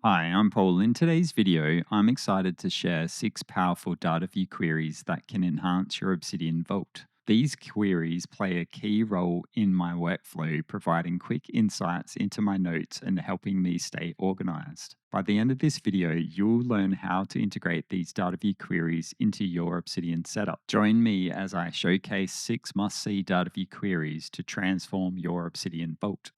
Hi, I'm Paul. In today's video, I'm excited to share 6 powerful Dataview queries that can enhance your Obsidian Vault. These queries play a key role in my workflow, providing quick insights into my notes and helping me stay organized. By the end of this video, you'll learn how to integrate these Dataview queries into your Obsidian setup. Join me as I showcase 6 must-see Dataview queries to transform your Obsidian Vault.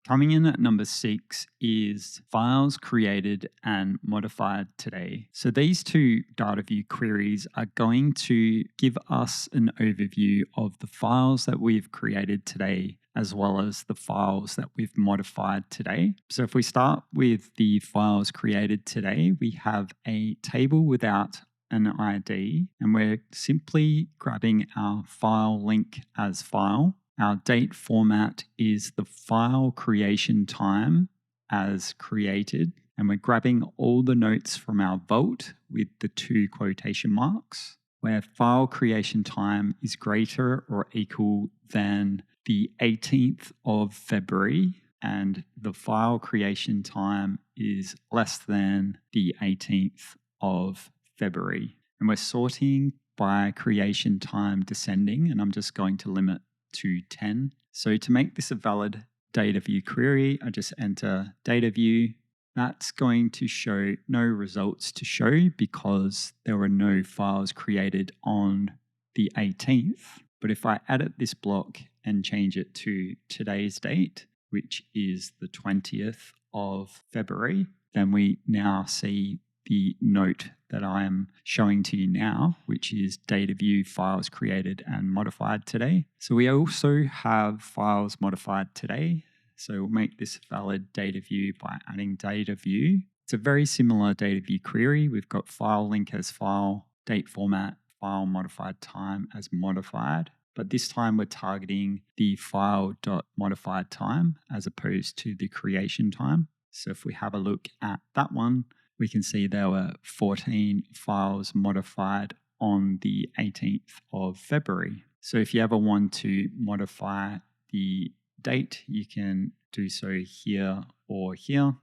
Coming in at number 6 is files created and modified today. So these two Dataview queries are going to give us an overview of the files that we've created today, as well as the files that we've modified today. So if we start with the files created today, we have a table without an ID, and we're simply grabbing our file link as file. Our date format is the file creation time as created, and we're grabbing all the notes from our vault with the 2 quotation marks, where file creation time is greater or equal than the 18th of February, and the file creation time is less than the 18th of February. And we're sorting by creation time descending, and I'm just going to limit to 10. So to make this a valid data view query, I just enter data view. That's going to show no results to show because there were no files created on the 18th. But if I edit this block and change it to today's date, which is the 20th of February, then we now see the note that I am showing to you now, which is data view files created and modified today. So we also have files modified today. So we'll make this valid data view by adding data view. It's a very similar data view query. We've got file link as file, date format, file modified time as modified. But this time we're targeting the file.modified time as opposed to the creation time. So if we have a look at that one, we can see there were 14 files modified on the 18th of February. So if you ever want to modify the date, you can do so here or here.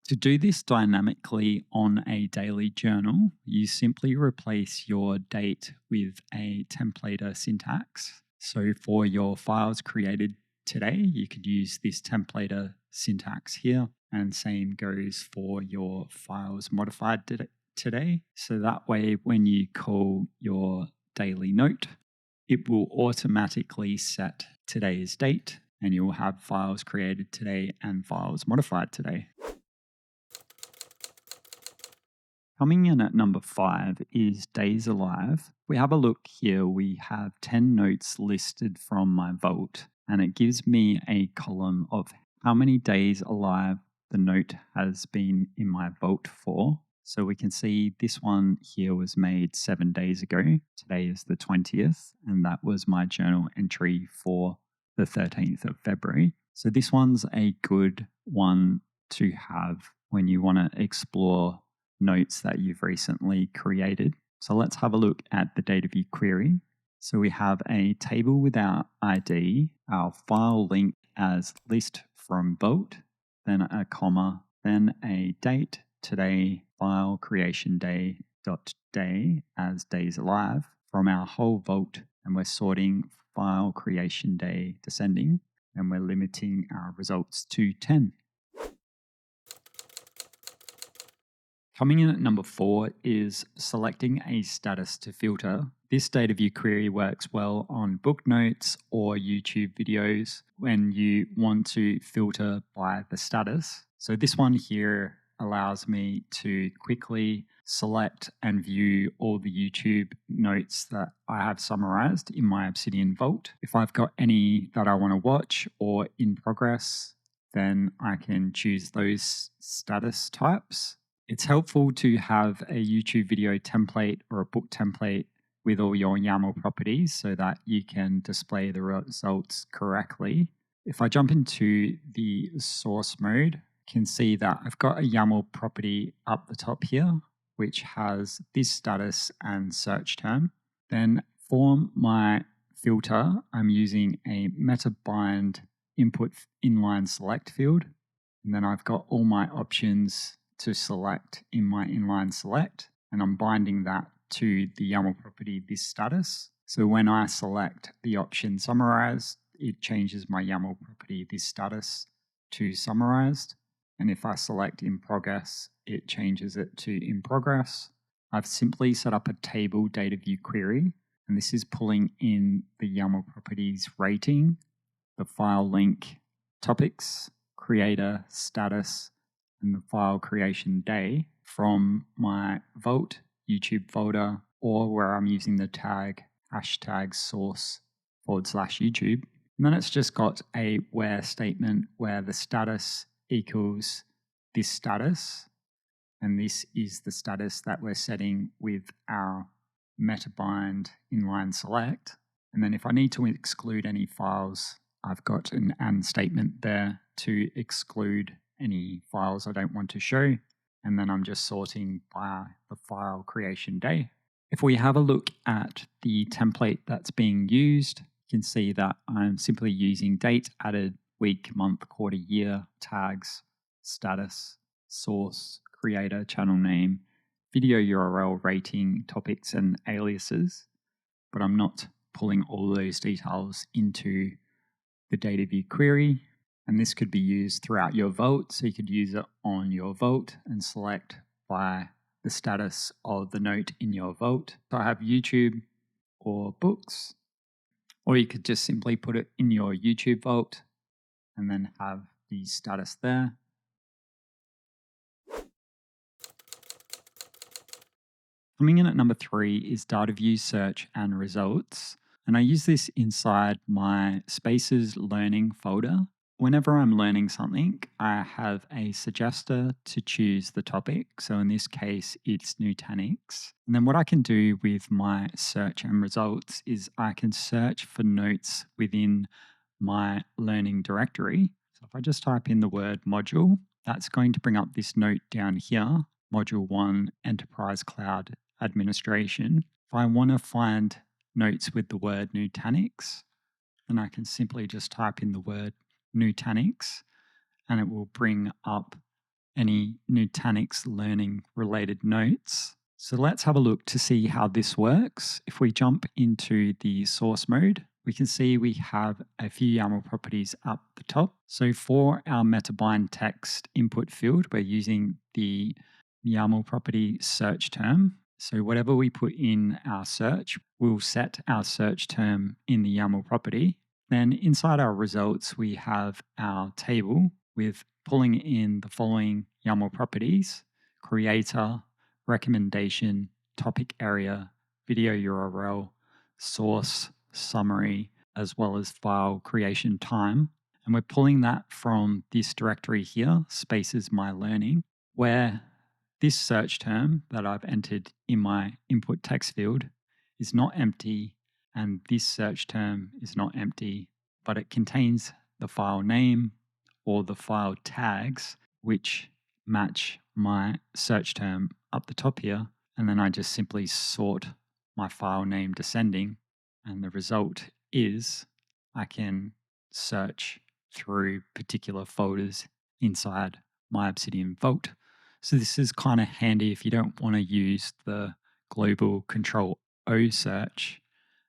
To do this dynamically on a daily journal, you simply replace your date with a templater syntax. So for your files created today, you could use this templater syntax here, and same goes for your files modified today. So that way, when you call your daily note, it will automatically set today's date, and you will have files created today and files modified today. Coming in at number 5 is days alive. We have a look here. We have 10 notes listed from my vault, and it gives me a column of how many days alive the note has been in my vault for. So we can see this one here was made 7 days ago. Today is the 20th, and that was my journal entry for the 13th of February. So this one's a good one to have when you want to explore notes that you've recently created. So let's have a look at the data view query. So we have a table without ID, our file link as list from vault, then a comma, then a date, today, file creation day dot day as days alive from our whole vault, and we're sorting file creation day descending, and we're limiting our results to 10. Coming in at number 4 is selecting a status to filter. This data view query works well on book notes or YouTube videos when you want to filter by the status. So this one here allows me to quickly select and view all the YouTube notes that I have summarized in my Obsidian Vault. If I've got any that I want to watch or in progress, then I can choose those status types. It's helpful to have a YouTube video template or a book template with all your YAML properties so that you can display the results correctly. If I jump into the source mode, you can see that I've got a YAML property up the top here, which has this status and search term. Then for my filter, I'm using a meta bind input inline select field. And then I've got all my options to select in my inline select, and I'm binding that to the YAML property this status. So when I select the option summarized, it changes my YAML property this status to summarized. And if I select in progress, it changes it to in progress. I've simply set up a table data view query, and this is pulling in the YAML properties rating, the file link, topics, creator, status, and the file creation day from my Vault YouTube folder, or where I'm using the tag hashtag source/YouTube. And then it's just got a where statement where the status equals this status. And this is the status that we're setting with our metabind inline select. And then if I need to exclude any files, I've got an and statement there to exclude any files I don't want to show. And then I'm just sorting by the file creation day. If we have a look at the template that's being used, you can see that I'm simply using date, added, week, month, quarter, year, tags, status, source, creator, channel name, video URL, rating, topics, and aliases. But I'm not pulling all those details into the data view query. And this could be used throughout your Vault. So you could use it on your Vault and select by the status of the note in your Vault. So I have YouTube or books, or you could just simply put it in your YouTube Vault and then have the status there. Coming in at number 3 is data view search and results. And I use this inside my Spaces Learning folder. Whenever I'm learning something, I have a suggester to choose the topic. So in this case, it's Nutanix. And then what I can do with my search and results is I can search for notes within my learning directory. So if I just type in the word module, that's going to bring up this note down here, Module 1, Enterprise Cloud Administration. If I want to find notes with the word Nutanix, then I can simply just type in the word Nutanix, and it will bring up any Nutanix learning related notes. So let's have a look to see how this works. If we jump into the source mode, we can see we have a few YAML properties up the top. So for our metabind text input field, we're using the YAML property search term. So whatever we put in our search, we'll set our search term in the YAML property. Then inside our results, we have our table with pulling in the following YAML properties: creator, recommendation, topic area, video URL, source, summary, as well as file creation time. And we're pulling that from this directory here, Spaces My Learning, where this search term that I've entered in my input text field is not empty, and this search term is not empty, but it contains the file name or the file tags which match my search term up the top here. And then I just simply sort my file name descending, and the result is I can search through particular folders inside my Obsidian Vault. So this is kind of handy if you don't want to use the global Control O search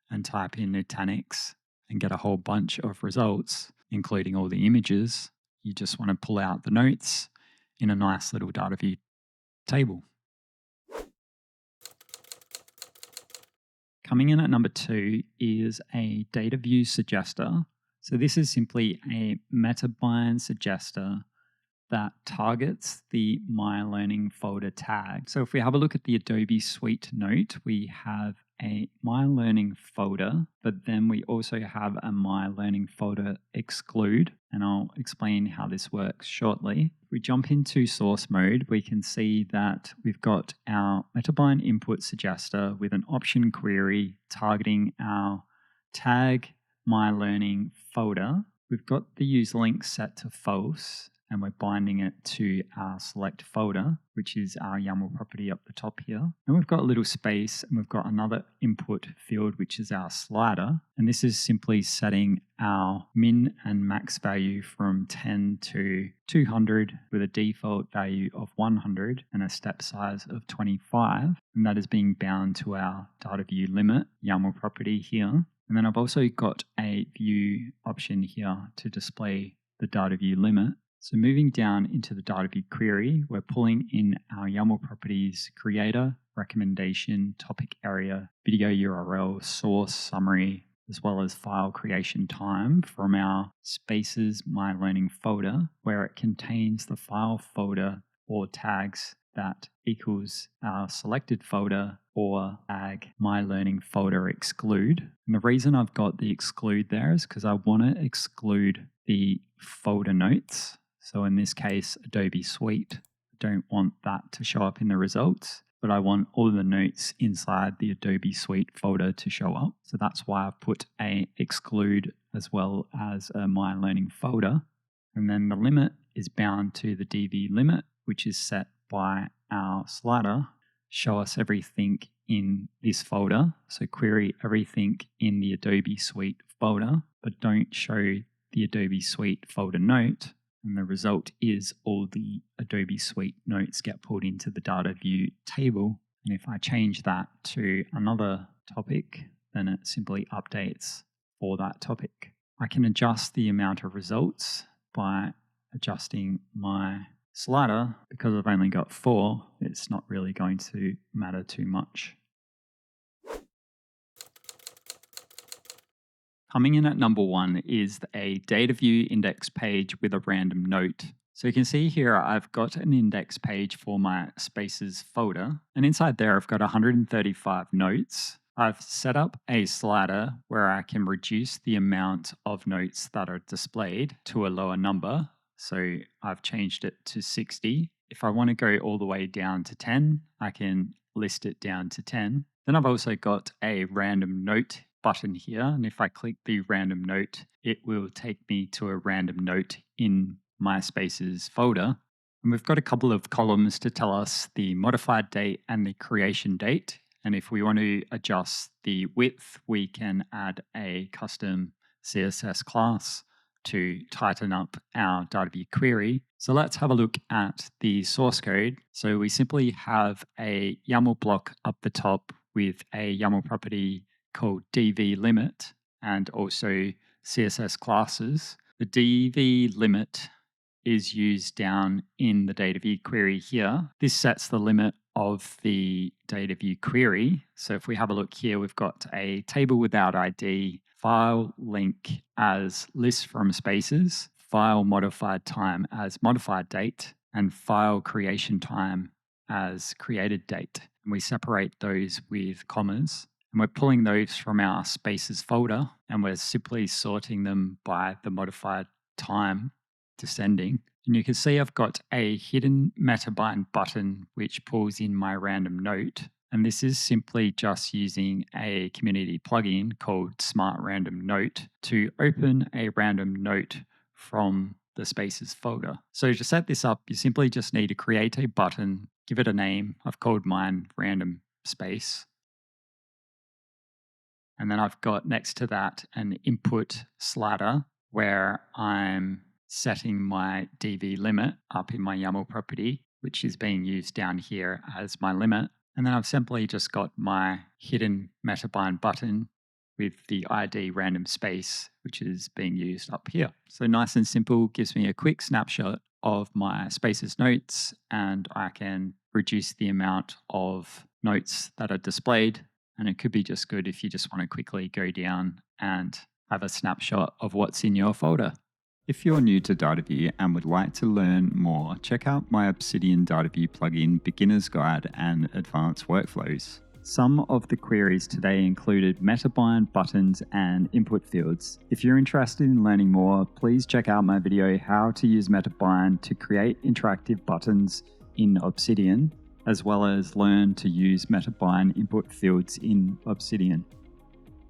and type in Nutanix and get a whole bunch of results, including all the images. You just want to pull out the notes in a nice little data view table. Coming in at number 2 is a data view suggester. So this is simply a metabind suggester that targets the My Learning folder tag. So if we have a look at the Adobe Suite note, we have a My Learning folder, but then we also have a My Learning folder exclude, and I'll explain how this works shortly. If we jump into source mode, we can see that we've got our metabind input suggester with an option query targeting our tag My Learning folder. We've got the use link set to false, and we're binding it to our select folder, which is our YAML property up the top here. And we've got a little space, and we've got another input field, which is our slider. And this is simply setting our min and max value from 10 to 200 with a default value of 100 and a step size of 25. And that is being bound to our data view limit YAML property here. And then I've also got a view option here to display the data view limit. So moving down into the data view query, we're pulling in our YAML properties creator, recommendation, topic area, video URL, source, summary, as well as file creation time from our Spaces My Learning folder, where it contains the file folder or tags that equals our selected folder or tag My Learning folder exclude. And the reason I've got the exclude there is because I want to exclude the folder notes. So in this case, Adobe Suite. I don't want that to show up in the results, but I want all the notes inside the Adobe Suite folder to show up. So that's why I've put a exclude as well as a My Learning folder. And then the limit is bound to the DV limit, which is set by our slider. Show us everything in this folder. So query everything in the Adobe Suite folder, but don't show the Adobe Suite folder note. And the result is all the Adobe Suite notes get pulled into the data view table. And if I change that to another topic, then it simply updates for that topic. I can adjust the amount of results by adjusting my slider. Because I've only got 4, it's not really going to matter too much. Coming in at number 1 is a data view index page with a random note. So you can see here I've got an index page for my Spaces folder, and inside there I've got 135 notes. I've set up a slider where I can reduce the amount of notes that are displayed to a lower number. So I've changed it to 60. If I want to go all the way down to 10, I can list it down to 10. Then I've also got a random note button here, and if I click the random note, it will take me to a random note in my Spaces folder. And we've got a couple of columns to tell us the modified date and the creation date. And if we want to adjust the width, we can add a custom CSS class to tighten up our data view query. So let's have a look at the source code. So we simply have a YAML block up the top with a YAML property called DV limit and also CSS classes. The DV limit is used down in the data view query here. This sets the limit of the data view query. So if we have a look here, we've got a table without ID, file link as list from Spaces, file modified time as modified date, and file creation time as created date. And we separate those with commas. And we're pulling those from our Spaces folder, and we're simply sorting them by the modified time descending. And you can see I've got a hidden metabind button which pulls in my random note. And this is simply just using a community plugin called Smart Random Note to open a random note from the Spaces folder. So to set this up, you simply just need to create a button, give it a name. I've called mine random space. And then I've got next to that an input slider where I'm setting my DV limit up in my YAML property, which is being used down here as my limit. And then I've simply just got my hidden metabind button with the ID random space, which is being used up here. So nice and simple, gives me a quick snapshot of my Spaces notes, and I can reduce the amount of notes that are displayed. And it could be just good if you just want to quickly go down and have a snapshot of what's in your folder. If you're new to DataView and would like to learn more, check out my Obsidian DataView plugin, Beginner's Guide and Advanced Workflows. Some of the queries today included metabind, buttons, and input fields. If you're interested in learning more, please check out my video How to Use Metabind to Create Interactive Buttons in Obsidian, as well as learn to use metabind input fields in Obsidian.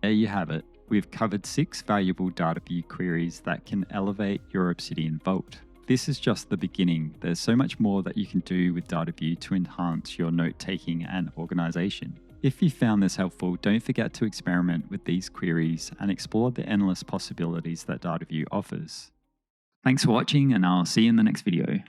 There you have it. We've covered 6 valuable DataView queries that can elevate your Obsidian Vault. this is just the beginning. There's so much more that you can do with Dataview to enhance your note-taking and organization. If you found this helpful, don't forget to experiment with these queries and explore the endless possibilities that Dataview offers. Thanks for watching, and I'll see you in the next video.